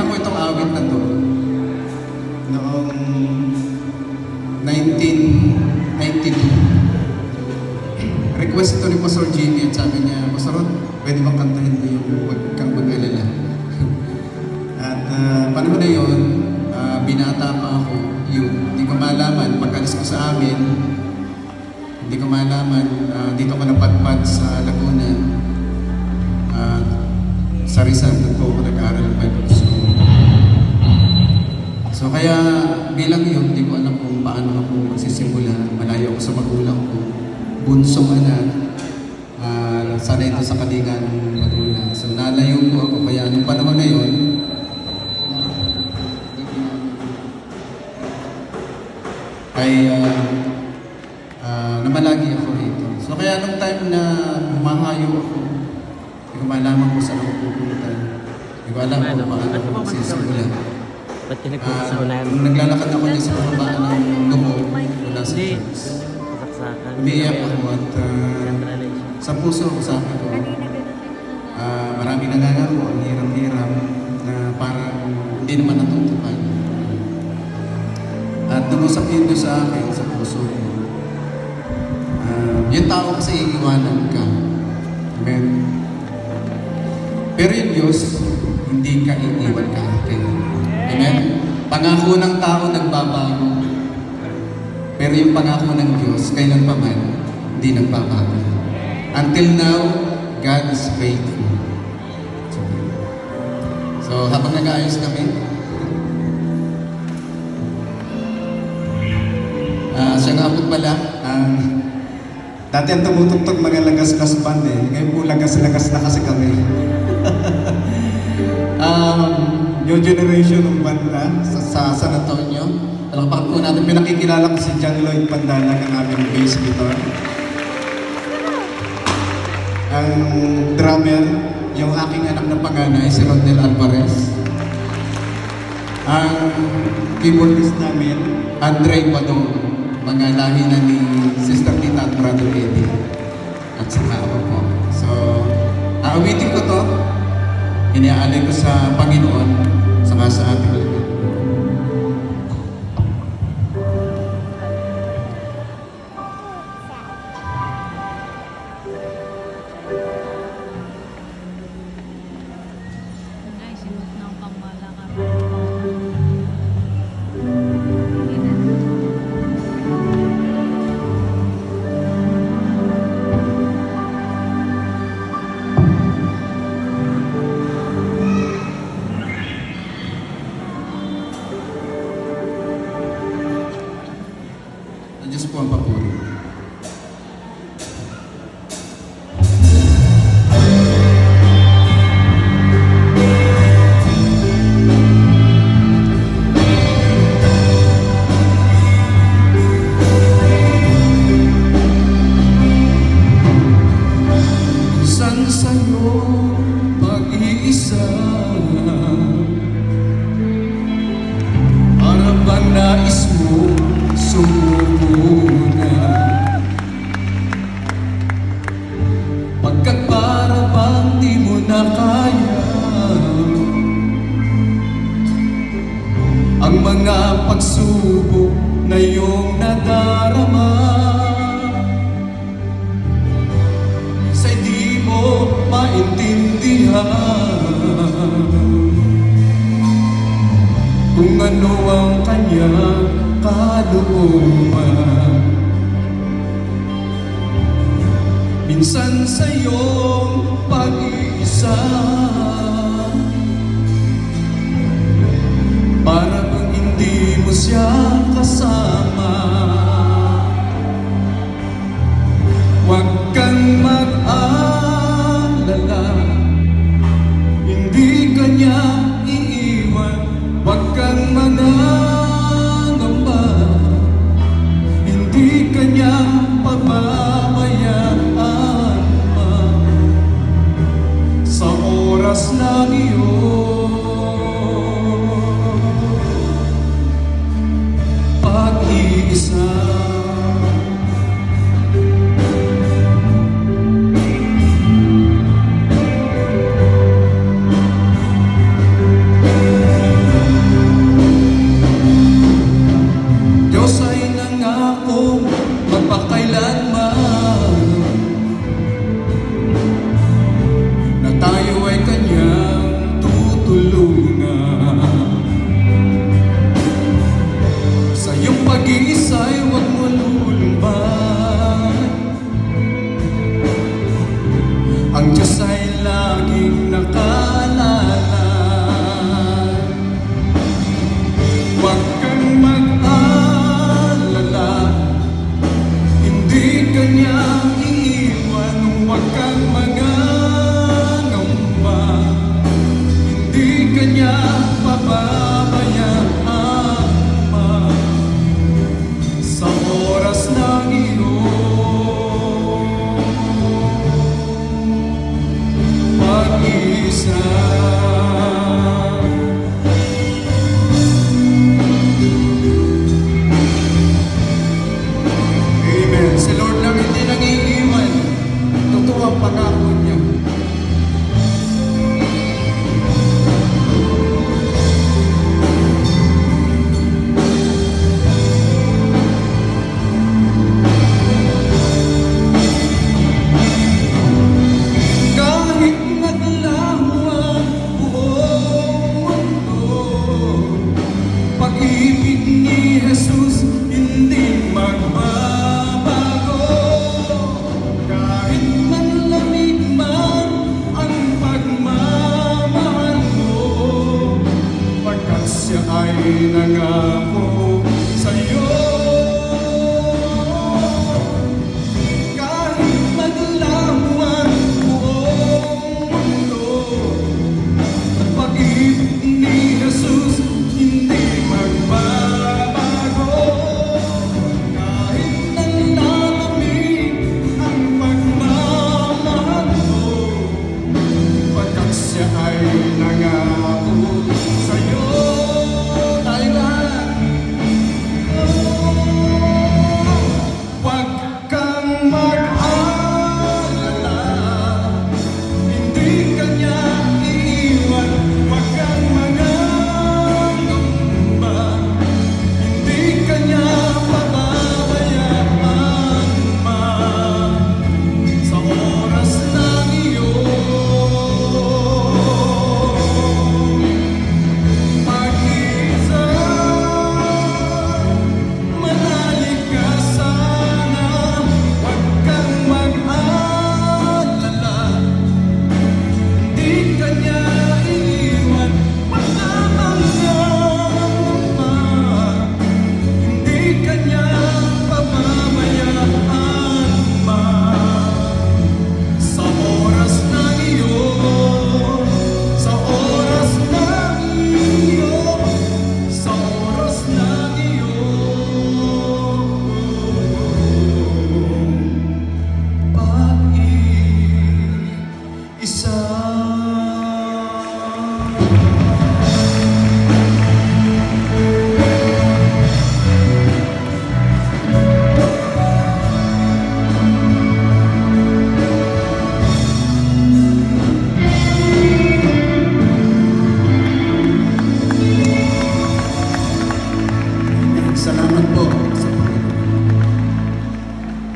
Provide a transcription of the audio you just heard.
ko itong awit na to noong 1992. Request ito ni Pastor Jimmy at sabi niya, Pastor Rod, pwede bang kantahin mo yung Huwag Kang Mag-alala? At panahon na yun, binata pa ako, hindi ko malaman, pag-alis ko sa amin, hindi ko malaman, dito ko napadpad sa Laguna, sa Rizal, doon po ako nag-aaral ng Bible School. So kaya bilang yun, hindi ko alam kung paano ako magsisimula, malayo ako sa magulang ko, bunsong anak, sanay ito sa kalinga ng magulang. So nalayo po ako, kaya nung panahon na yun, ay namalagi ako rito. So kaya nung time na humahayo ako, hindi ko malaman kung saan ako pupunta. Hindi ko alam kung paano ako magsisimula. Nung naglalakad ako niya sa pababaan ng loob mula sa church, umiiyak ako at sa puso ko sabi ko, maraming nangangako, ang hirap-hirap na parang hindi naman natutupad. At nangusap yun doon sa akin, sa puso ko. Yung tao kasi iiwanan ka. Amen. Pero yung Diyos, hindi ka iiwan ka akin. Amen. Pangako ng tao nagbabago. Pero yung pangako ng Diyos, kailan pa man, hindi nagbabago. Until now, God is faithful. So habang nag-aayos kami, siya nga po pala, dati ang tumutugtog mga lagas-las band eh. Ngayon po lagas-lagas na kasi kami. New generation ng banda sa San Antonio. Palakpakan po natin, pinakikilala ko si John Lloyd Pandalag, ang aming bass guitar. Ang drummer, yung aking anak na panganay, si Rodnel Alvarez. Ang keyboardist namin, Andre Badong, mga lahi na ni Sister Tita at Brother Eddie. At saka ako po. So, aawitin ko to. Iniaalay ko sa Panginoon, saka sa ating lahat. Diyos po ang papuri. Minsan sa'yo pag-iisa, para bang nais mo sumuna, pagkat para bang di mo na kaya ang mga pagsubok na iyong nadarama. Sa'y di mo maintindihan kung ano ang kanyang kalooban. Minsan sa iyong pag-iisa, para bang hindi mo siya kasama. Huwag kang mag-alala, hindi ka niya iiwan. Huwag kang manangamba, hindi ka niya pababayaan pa. Sa oras na iyon, pag-iisa, pababayaan man sa oras ng iyong pag-isa. Amen. Si Lord lang hindi nag-iiwan. Totoo ang pangako niya. Kahit naglaho ang buong mundo, pag-ibig ni Jesus hindi magbabago. Kahit manlamig man ang pagmamahal mo, pagkat siya ay nangako sa'yo. Kahit maglaho ang buong mundo, pag-ibig ni Jesus hindi magbabago. Kahit nanlalamig ang pagmamahal mo, pagkat siya ay nangako sa'yo. Tayo lahat. Huwag kang mag-alala, hindi ka niya iiwan. Huwag kang mangangamba, hindi ka niya pababayaan man sa oras ng iyong pag-isa. Manalig ka sana, huwag kang mag-alala, hindi ka niya iiwan. Huwag ka mangangamba, hindi ka niya pababayaan man sa oras ng iyong, sa oras ng iyong, sa oras ng iyong pag-iisa. Salamat po.